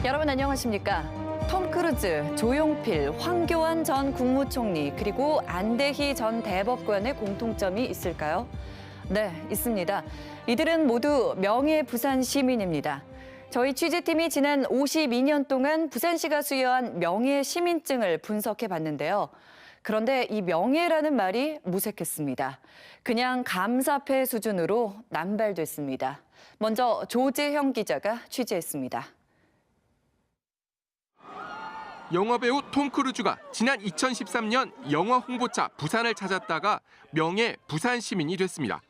여러분 안녕하십니까? 톰 크루즈, 조용필, 황교안 전 국무총리 그리고 안대희 전 대법관의 공통점이 있을까요? 네, 있습니다. 이들은 모두 명예 부산 시민입니다. 저희 취재팀이 지난 52년 동안 부산시가 수여한 명예 시민증을 분석해 봤는데요. 그런데 이 명예라는 말이 무색했습니다. 그냥 감사패 수준으로 남발됐습니다. 먼저 조재형 기자가 취재했습니다. 영화배우 톰 크루즈가 지난 2013년 영화 홍보차 부산을 찾았다가 명예 부산 시민이 됐습니다.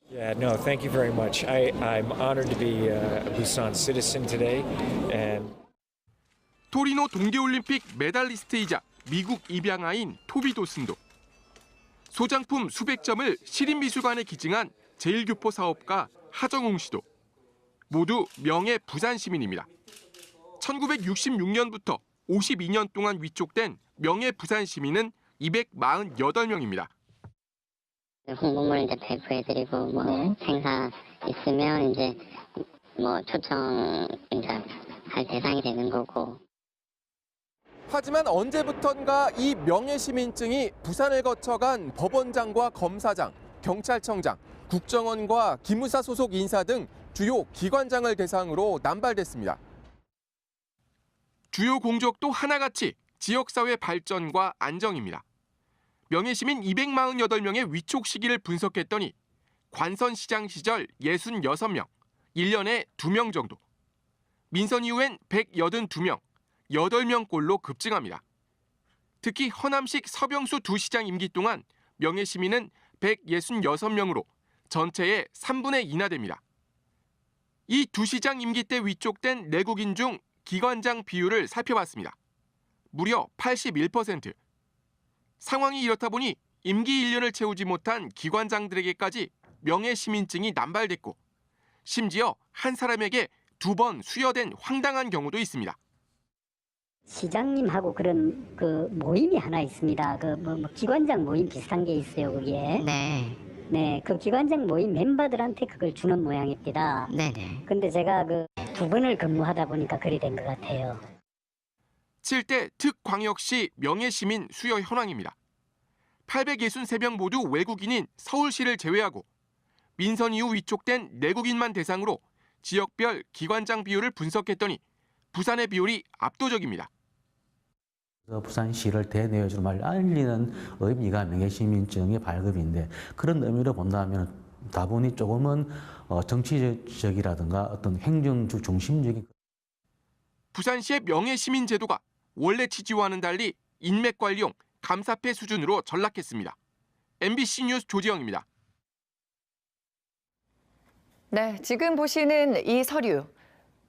Yeah, no, thank you very much. I'm honored to be a Busan citizen today. And 토리노 동계올림픽 메달리스트이자 미국 입양아인 토비 도슨도, 소장품 수백 점을 시립미술관에 기증한 제일교포 사업가 하정웅 씨도 모두 명예 부산 시민입니다. 1966년부터 52년 동안 위촉된 명예 부산 시민은 248명입니다. 홍보물 이제 배부해드리고 행사 있으면 이제 초청 이제 할 대상이 되는 거고. 하지만 언제부턴가 이 명예시민증이 부산을 거쳐간 법원장과 검사장, 경찰청장, 국정원과 기무사 소속 인사 등 주요 기관장을 대상으로 남발됐습니다. 주요 공적도 하나같이 지역사회 발전과 안정입니다. 명예시민 248명의 위촉 시기를 분석했더니 관선시장 시절 66명, 1년에 2명 정도. 민선 이후엔 182명, 8명꼴로 급증합니다. 특히 허남식 서병수 두 시장 임기 동안 명예시민은 166명으로 전체의 3분의 2나 됩니다. 이 두 시장 임기 때 위촉된 내국인 중 기관장 비율을 살펴봤습니다. 무려 81%. 상황이 이렇다 보니 임기 1년을 채우지 못한 기관장들에게까지 명예시민증이 남발됐고 심지어 한 사람에게 2번 수여된 황당한 경우도 있습니다. 시장님하고 그런 모임이 하나 있습니다. 기관장 모임 비슷한 게 있어요, 거기에. 네. 네, 그 기관장 모임 멤버들한테 그걸 주는 모양입니다. 네네. 근데 제가 2번을 근무하다 보니까 그리 된 것 같아요. 7대 특광역시 명예시민 수여 현황입니다. 863명 모두 외국인인 서울시를 제외하고 민선 이후 위촉된 내국인만 대상으로 지역별 기관장 비율을 분석했더니 부산의 비율이 압도적입니다. 부산시를 대내외주로 알리는 의미가 명예시민증의 발급인데 그런 의미로 본다면 다분히 조금은 정치적이라든가 어떤 행정주 중심적인. 부산시의 명예시민 제도가 원래 취지와는 달리 인맥관리용 감사패 수준으로 전락했습니다. MBC 뉴스 조지영입니다. 네, 지금 보시는 이 서류,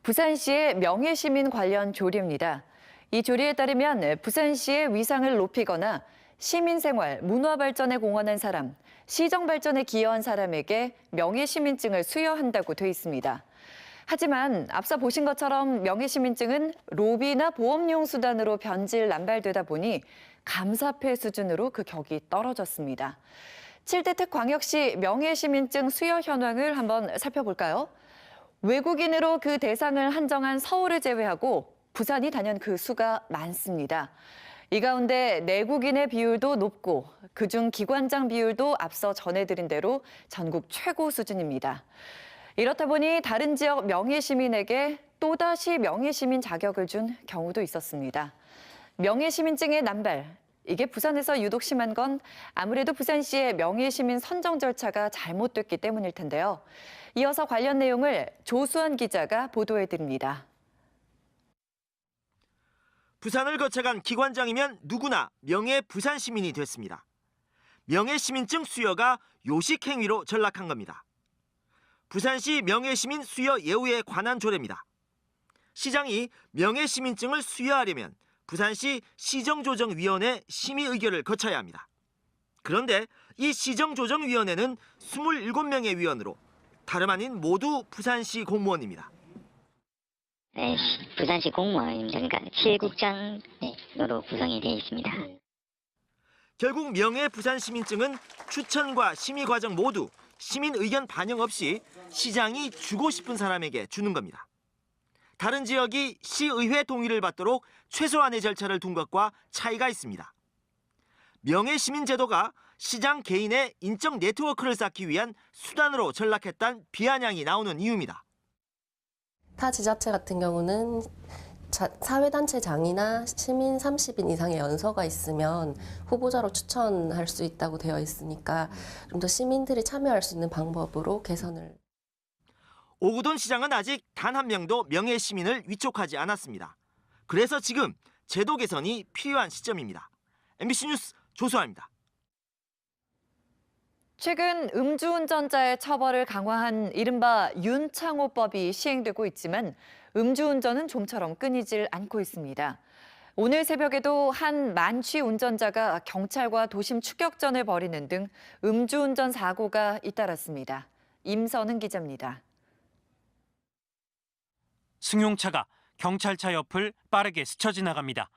부산시의 명예시민 관련 조례입니다. 이 조례에 따르면 부산시의 위상을 높이거나 시민생활, 문화발전에 공헌한 사람, 시정발전에 기여한 사람에게 명예시민증을 수여한다고 돼 있습니다. 하지만 앞서 보신 것처럼 명예시민증은 로비나 보험용 수단으로 변질 남발되다 보니 감사패 수준으로 그 격이 떨어졌습니다. 7대 특광역시 명예시민증 수여 현황을 한번 살펴볼까요? 외국인으로 그 대상을 한정한 서울을 제외하고 부산이 단연 그 수가 많습니다. 이 가운데 내국인의 비율도 높고 그중 기관장 비율도 앞서 전해드린 대로 전국 최고 수준입니다. 이렇다 보니 다른 지역 명예시민에게 또다시 명예시민 자격을 준 경우도 있었습니다. 명예시민증의 남발, 이게 부산에서 유독 심한 건 아무래도 부산시의 명예시민 선정 절차가 잘못됐기 때문일 텐데요. 이어서 관련 내용을 조수환 기자가 보도해드립니다. 부산을 거쳐간 기관장이면 누구나 명예 부산 시민이 됐습니다. 명예시민증 수여가 요식 행위로 전락한 겁니다. 부산시 명예시민 수여 예우에 관한 조례입니다. 시장이 명예시민증을 수여하려면 부산시 시정조정위원회 심의 의결을 거쳐야 합니다. 그런데 이 시정조정위원회는 27명의 위원으로 다름 아닌 모두 부산시 공무원입니다. 네, 부산시 공무원입니다. 그러니까 7국장으로 구성이 되어 있습니다. 결국 명예 부산 시민증은 추천과 심의 과정 모두 시민 의견 반영 없이 시장이 주고 싶은 사람에게 주는 겁니다. 다른 지역이 시의회 동의를 받도록 최소한의 절차를 둔 것과 차이가 있습니다. 명예시민제도가 시장 개인의 인적 네트워크를 쌓기 위한 수단으로 전락했다는 비아냥이 나오는 이유입니다. 타 지자체 같은 경우는 사회단체장이나 시민 30인 이상의 연서가 있으면 후보자로 추천할 수 있다고 되어 있으니까 좀 더 시민들이 참여할 수 있는 방법으로 개선을. 오구돈 시장은 아직 단 한 명도 명예시민을 위촉하지 않았습니다. 그래서 지금 제도 개선이 필요한 시점입니다. MBC 뉴스 조수아입니다. 최근 음주운전자의 처벌을 강화한 이른바 윤창호법이 시행되고 있지만 음주운전은 좀처럼 끊이질 않고 있습니다. 오늘 새벽에도 한 만취 운전자가 경찰과 도심 추격전을 벌이는 등 음주운전 사고가 잇따랐습니다. 임선은 기자입니다. 승용차가 경찰차 옆을 빠르게 스쳐 지나갑니다.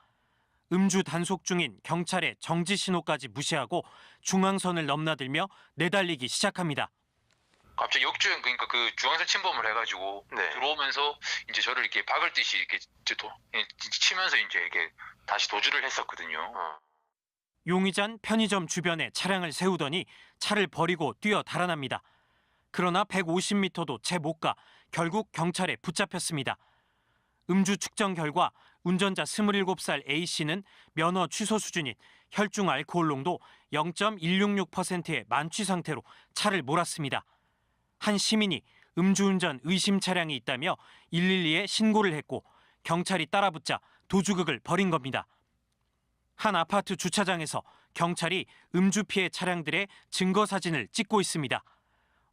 음주 단속 중인 경찰의 정지 신호까지 무시하고 중앙선을 넘나들며 내달리기 시작합니다. 갑자기 역주행 그러니까 그 중앙선 침범을 해가지고 들어오면서 이제 저를 이렇게 박을 듯이 이렇게 치면서 이제 이렇게 다시 도주를 했었거든요. 용의자는 편의점 주변에 차량을 세우더니 차를 버리고 뛰어 달아납니다. 그러나 150m도 채 못 가 결국 경찰에 붙잡혔습니다. 음주 측정 결과 운전자 27살 A씨는 면허 취소 수준인 혈중 알코올 농도 0.166%의 만취 상태로 차를 몰았습니다. 한 시민이 음주운전 의심 차량이 있다며 112에 신고를 했고 경찰이 따라붙자 도주극을 벌인 겁니다. 한 아파트 주차장에서 경찰이 음주 피해 차량들의 증거 사진을 찍고 있습니다.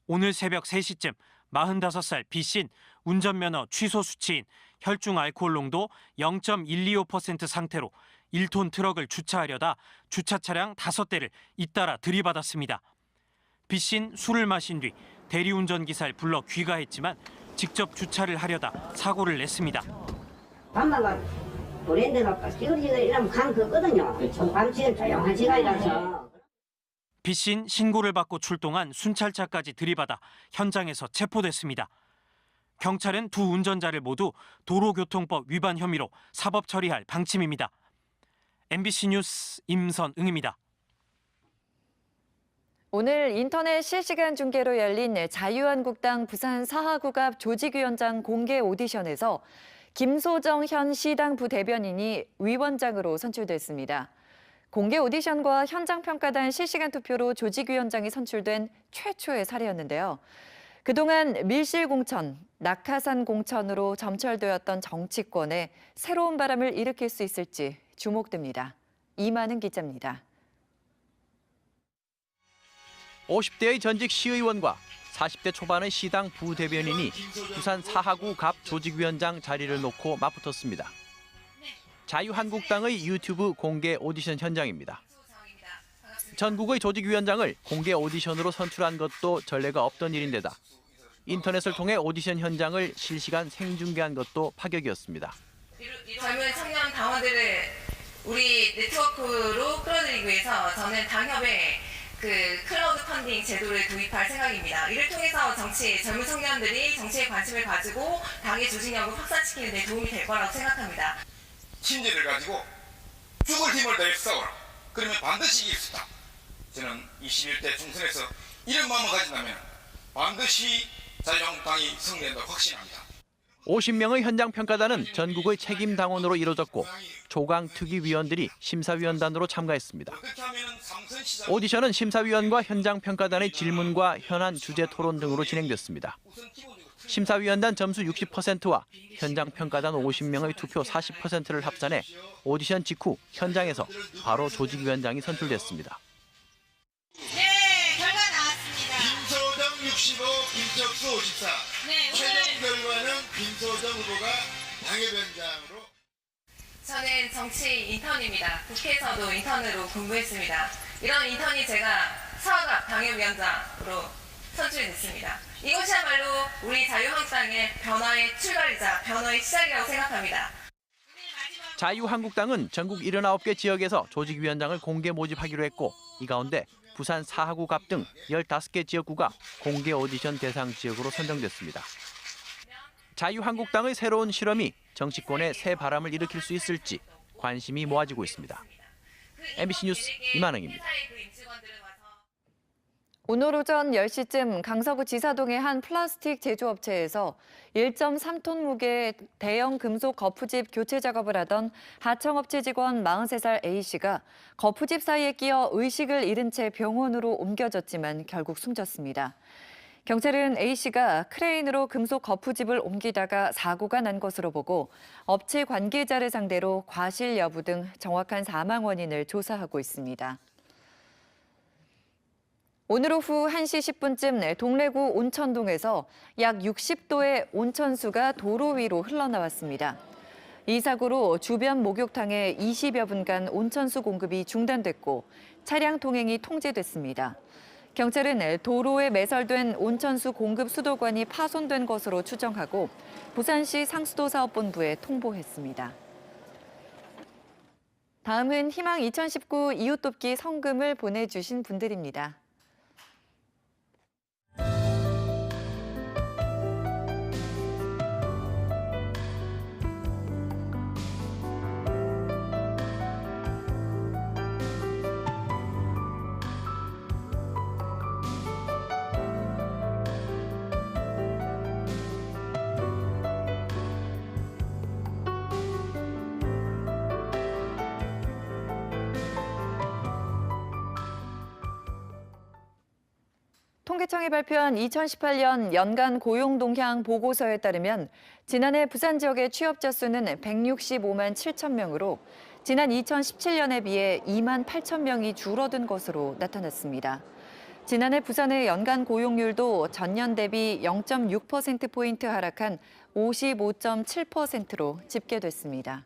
오늘 새벽 3시쯤 45살 B씨는 운전면허 취소 수치인 혈중 알코올 농도 0.125% 상태로 1톤 트럭을 주차하려다 주차 차량 5대를 잇따라 들이받았습니다. B씨는 술을 마신 뒤 대리운전 기사를 불러 귀가했지만 직접 주차를 하려다 사고를 냈습니다. 밤마다 브랜드가 찌그러지고 이러면 강 걷거든요. 밤시에 조용한 시간이라서. B씨는 신고를 받고 출동한 순찰차까지 들이받아 현장에서 체포됐습니다. 경찰은 두 운전자를 모두 도로교통법 위반 혐의로 사법 처리할 방침입니다. MBC 뉴스 임선응입니다. 오늘 인터넷 실시간 중계로 열린 자유한국당 부산 사하구 갑 조직위원장 공개 오디션에서 김소정 현 시당 부대변인이 위원장으로 선출됐습니다. 공개 오디션과 현장평가단 실시간 투표로 조직위원장이 선출된 최초의 사례였는데요. 그동안 밀실공천, 낙하산 공천으로 점철되었던 정치권에 새로운 바람을 일으킬 수 있을지 주목됩니다. 이만은 기자입니다. 50대의 전직 시의원과 40대 초반의 시당 부대변인이 부산 사하구 갑 조직위원장 자리를 놓고 맞붙었습니다. 자유한국당의 유튜브 공개 오디션 현장입니다. 전국의 조직위원장을 공개 오디션으로 선출한 것도 전례가 없던 일인데다 인터넷을 통해 오디션 현장을 실시간 생중계한 것도 파격이었습니다. 젊은 청년 당원들을 우리 네트워크로 끌어들이기 위해서 저는 당협에 클라우드 펀딩 제도를 도입할 생각입니다. 이를 통해서 젊은 청년들이 정치에 관심을 가지고 당의 조직력을 확산시키는 데 도움이 될 거라고 생각합니다. 친절을 가지고 죽을 힘을 다해 싸워라. 그러면 반드시 이길 수 있다. 저는 21대 총선에서 이런 마음을 가진다면 반드시 자유한국당이 승리한다고 확신합니다. 50명의 현장평가단은 전국의 책임 당원으로 이루어졌고 조강 특위위원들이 심사위원단으로 참가했습니다. 오디션은 심사위원과 현장평가단의 질문과 현안 주제 토론 등으로 진행됐습니다. 심사위원단 점수 60%와 현장평가단 50명의 투표 40%를 합산해 오디션 직후 현장에서 바로 조직위원장이 선출됐습니다. 네, 결과 나왔습니다. 김소정 65, 김석수 54. 네, 최종 결과는 김소정 후보가 당협위원장으로. 저는 정치 인턴입니다. 국회에서도 인턴으로 공부했습니다. 이런 인턴이 제가 사하갑 당협위원장으로 선출됐습니다. 이것이야말로 우리 자유한국당의 변화의 출발이자 변화의 시작이라고 생각합니다. 자유한국당은 전국 79개 지역에서 조직위원장을 공개 모집하기로 했고 이 가운데 부산 사하구 갑 등 15개 지역구가 공개 오디션 대상 지역으로 선정됐습니다. 자유한국당의 새로운 실험이 정치권에 새 바람을 일으킬 수 있을지 관심이 모아지고 있습니다. MBC 뉴스 이만흥입니다. 오늘 오전 10시쯤 강서구 지사동의 한 플라스틱 제조업체에서 1.3톤 무게의 대형 금속 거푸집 교체 작업을 하던 하청업체 직원 43살 A씨가 거푸집 사이에 끼어 의식을 잃은 채 병원으로 옮겨졌지만 결국 숨졌습니다. 경찰은 A씨가 크레인으로 금속 거푸집을 옮기다가 사고가 난 것으로 보고 업체 관계자를 상대로 과실 여부 등 정확한 사망 원인을 조사하고 있습니다. 오늘 오후 1시 10분쯤 동래구 온천동에서 약 60도의 온천수가 도로 위로 흘러나왔습니다. 이 사고로 주변 목욕탕에 20여 분간 온천수 공급이 중단됐고 차량 통행이 통제됐습니다. 경찰은 도로에 매설된 온천수 공급 수도관이 파손된 것으로 추정하고 부산시 상수도사업본부에 통보했습니다. 다음은 희망 2019 이웃돕기 성금을 보내주신 분들입니다. 통계청이 발표한 2018년 연간 고용 동향 보고서에 따르면 지난해 부산 지역의 취업자 수는 165만 7천 명으로 지난 2017년에 비해 2만 8천 명이 줄어든 것으로 나타났습니다. 지난해 부산의 연간 고용률도 전년 대비 0.6%포인트 하락한 55.7%로 집계됐습니다.